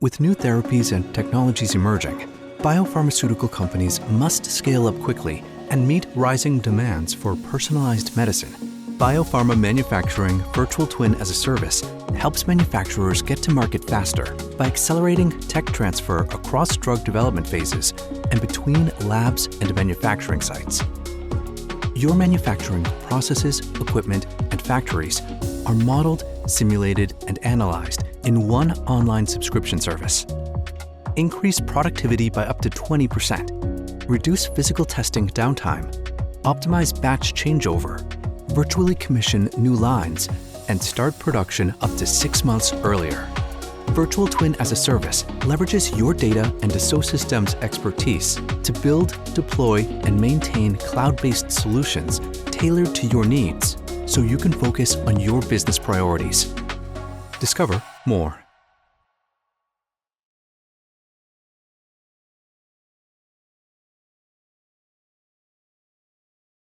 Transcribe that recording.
With new therapies and technologies emerging, biopharmaceutical companies must scale up quickly and meet rising demands for personalized medicine. BioPharma Manufacturing Virtual Twin as a Service helps manufacturers get to market faster by accelerating tech transfer across drug development phases and between labs and manufacturing sites. Your manufacturing processes, equipment, and factories are modeled, simulated, and analyzed in one online subscription service. Increase productivity by up to 20%, reduce physical testing downtime, optimize batch changeover, virtually commission new lines, and start production up to 6 months earlier. Virtual Twin as a Service leverages your data and Dassault Systèmes expertise to build, deploy, and maintain cloud-based solutions tailored to your needs so you can focus on your business priorities. Discover more.